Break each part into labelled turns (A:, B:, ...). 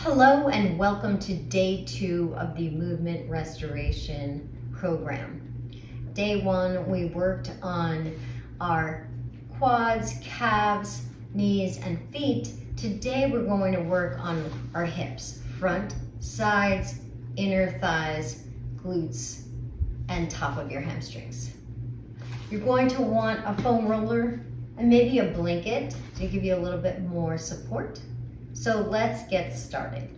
A: Hello and welcome to day 2 of the movement restoration program. Day 1, we worked on our quads, calves, knees, and feet. Today we're going to work on our hips, front, sides, inner thighs, glutes, and top of your hamstrings. You're going to want a foam roller and maybe a blanket to give you a little bit more support. So let's get started.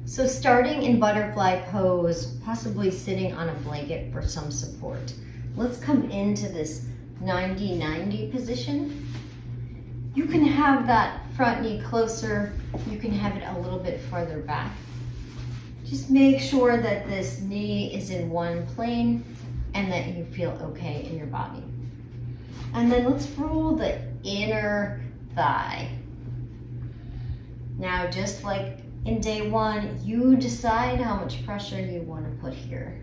A: So starting in butterfly pose, possibly sitting on a blanket for some support. Let's come into this 90-90 position. You can have that front knee closer. You can have it a little bit farther back. Just make sure that this knee is in one plane and that you feel okay in your body. And then let's roll the inner thigh. Now, just like in day 1, you decide how much pressure you want to put here.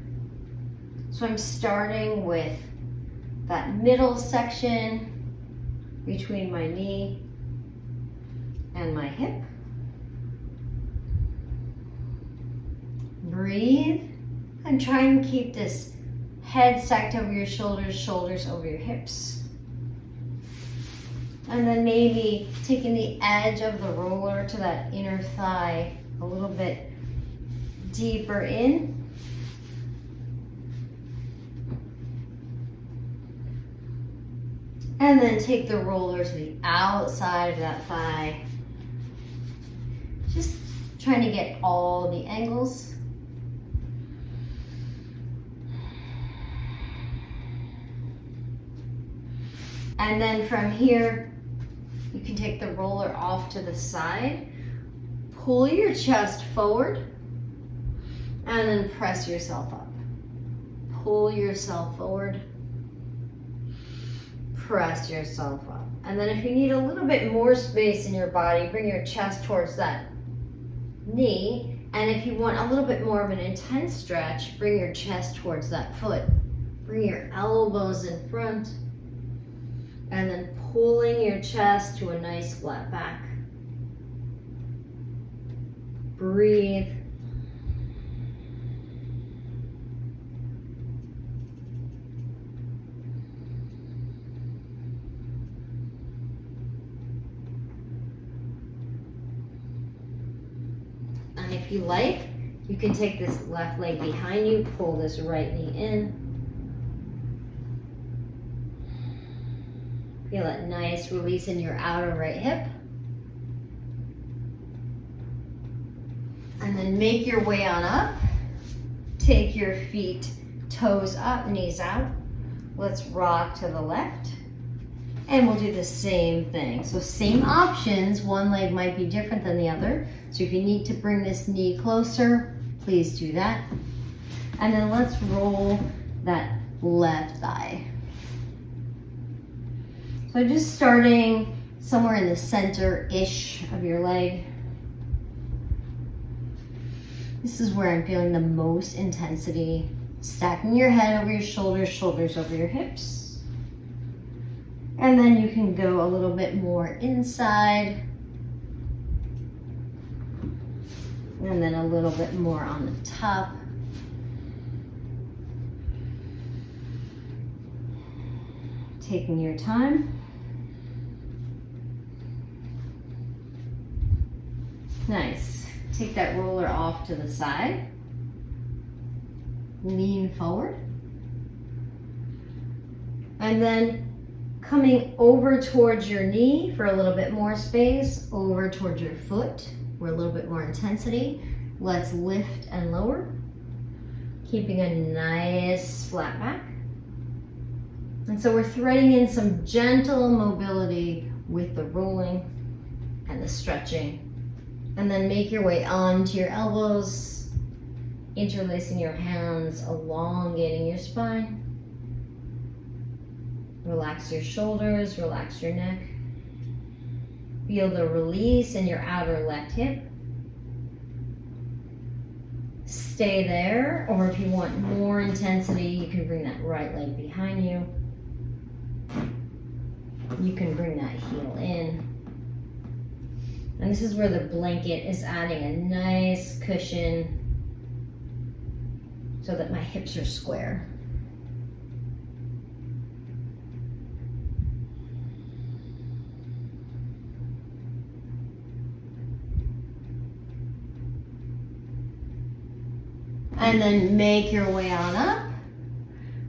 A: So I'm starting with that middle section between my knee and my hip. Breathe and try and keep this head stacked over your shoulders, shoulders over your hips. And then maybe taking the edge of the roller to that inner thigh a little bit deeper in. And then take the roller to the outside of that thigh. Just trying to get all the angles. And then from here, you can take the roller off to the side, pull your chest forward, and then press yourself up. Pull yourself forward, press yourself up. And then if you need a little bit more space in your body, bring your chest towards that knee. And if you want a little bit more of an intense stretch, bring your chest towards that foot. Bring your elbows in front. And then pulling your chest to a nice flat back. Breathe. And if you like, you can take this left leg behind you, pull this right knee in. Feel that nice release in your outer right hip. And then make your way on up. Take your feet, toes up, knees out. Let's rock to the left. And we'll do the same thing. So same options, one leg might be different than the other. So if you need to bring this knee closer, please do that. And then let's roll that left thigh. So just starting somewhere in the center-ish of your leg. This is where I'm feeling the most intensity. Stacking your head over your shoulders, shoulders over your hips. And then you can go a little bit more inside. And then a little bit more on the top. Taking your time. Nice. Take that roller off to the side. Lean forward. And then coming over towards your knee for a little bit more space, over towards your foot for a little bit more intensity. Let's lift and lower. Keeping a nice flat back. And so we're threading in some gentle mobility with the rolling and the stretching. And then make your way onto your elbows, interlacing your hands, elongating your spine. Relax your shoulders, relax your neck. Feel the release in your outer left hip. Stay there, or if you want more intensity, you can bring that right leg behind you. You can bring that heel in. And this is where the blanket is adding a nice cushion so that my hips are square. And then make your way on up,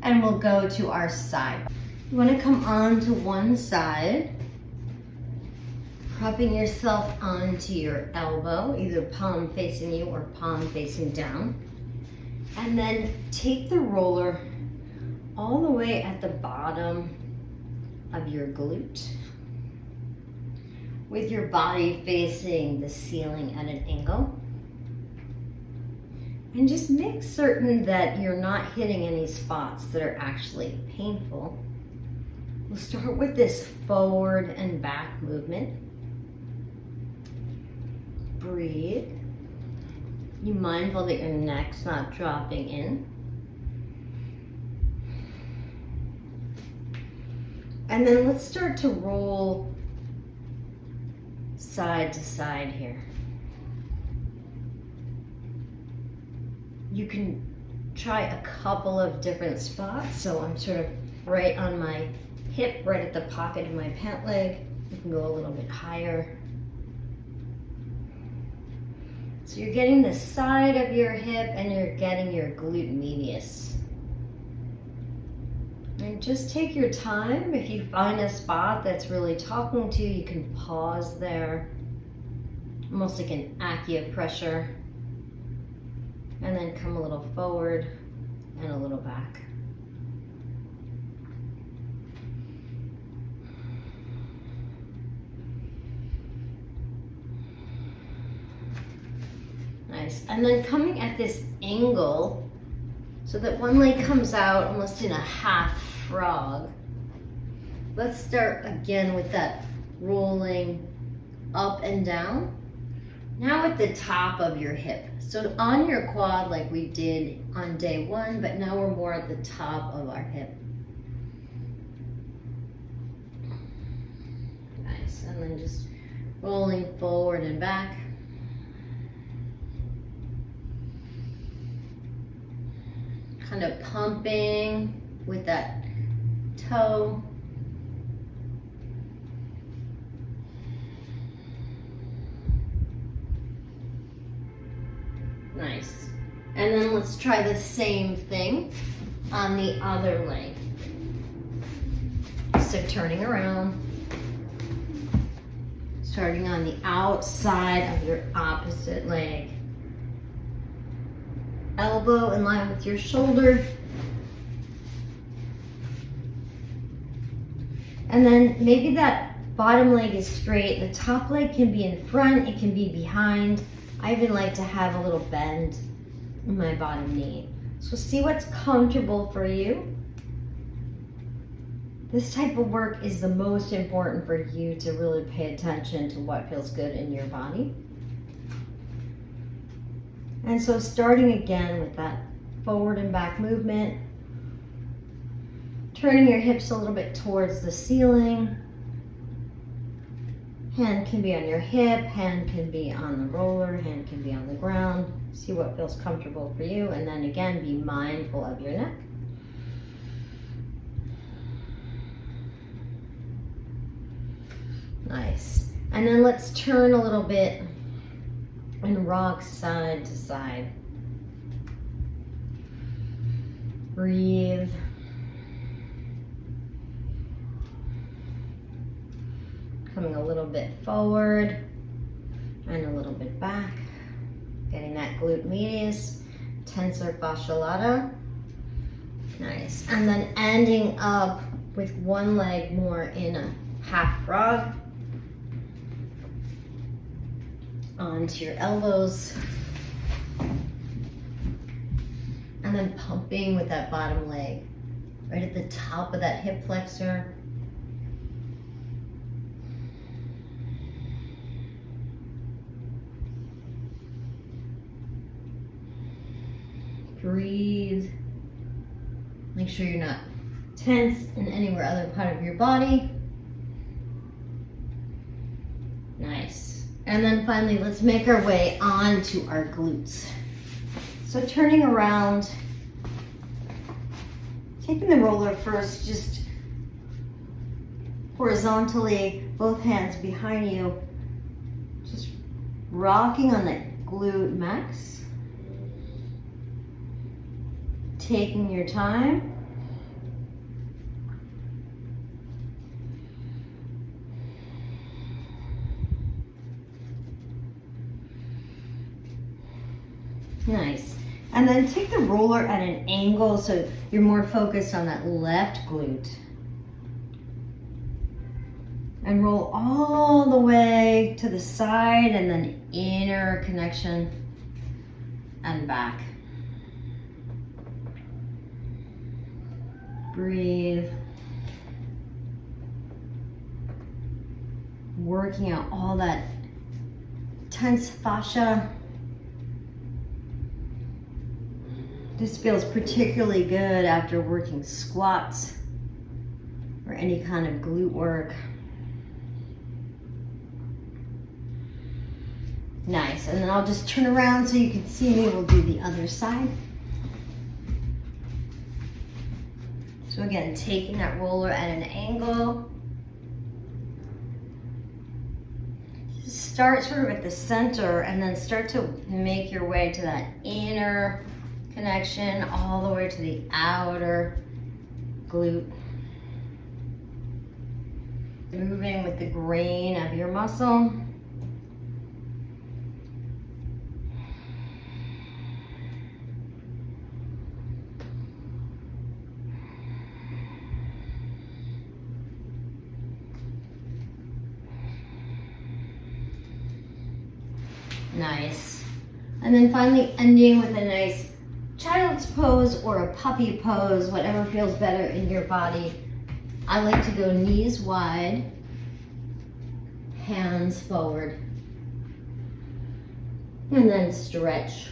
A: and we'll go to our side. You want to come on to one side, propping yourself onto your elbow, either palm facing you or palm facing down. And then take the roller all the way at the bottom of your glute, with your body facing the ceiling at an angle. And just make certain that you're not hitting any spots that are actually painful. We'll start with this forward and back movement. Breathe. You mindful that your neck's not dropping in. And then let's start to roll side to side here. You can try a couple of different spots. So I'm sort of right on my hip, right at the pocket of my pant leg. You can go a little bit higher. So you're getting the side of your hip and you're getting your glute medius. And just take your time. If you find a spot that's really talking to you, you can pause there, almost like an acupressure. And then come a little forward and a little back. Nice. And then coming at this angle so that one leg comes out almost in a half frog. Let's start again with that rolling up and down. Now at the top of your hip. So on your quad like we did on day one, but now we're more at the top of our hip. Nice, and then just rolling forward and back. Kind of pumping with that toe. Nice. And then let's try the same thing on the other leg. So turning around, starting on the outside of your opposite leg. Elbow in line with your shoulder. And then maybe that bottom leg is straight. The top leg can be in front, it can be behind. I even like to have a little bend in my bottom knee. So see what's comfortable for you. This type of work is the most important for you to really pay attention to what feels good in your body. And so starting again with that forward and back movement, turning your hips a little bit towards the ceiling. Hand can be on your hip, hand can be on the roller, hand can be on the ground. See what feels comfortable for you, and then again, be mindful of your neck. Nice. And then let's turn a little bit and rock side to side. Breathe. Coming a little bit forward and a little bit back. Getting that glute medius, tensor fascia lata. Nice. And then ending up with one leg more in a half frog. Onto your elbows. And then pumping with that bottom leg. Right at the top of that hip flexor. Breathe. Make sure you're not tense in anywhere other part of your body. Nice. And then finally, let's make our way onto our glutes. So turning around, taking the roller first, just horizontally, both hands behind you, just rocking on that glute max. Taking your time. Nice. And then take the roller at an angle so you're more focused on that left glute. And roll all the way to the side and then inner connection and back. Breathe. Working out all that tense fascia. This feels particularly good after working squats or any kind of glute work. Nice, and then I'll just turn around so you can see me. We'll do the other side. So again, taking that roller at an angle. Start sort of at the center and then start to make your way to that inner connection all the way to the outer glute. Moving with the grain of your muscle. Nice. And then finally ending with a nice child's pose or a puppy pose, whatever feels better in your body. I like to go knees wide, hands forward, and then stretch.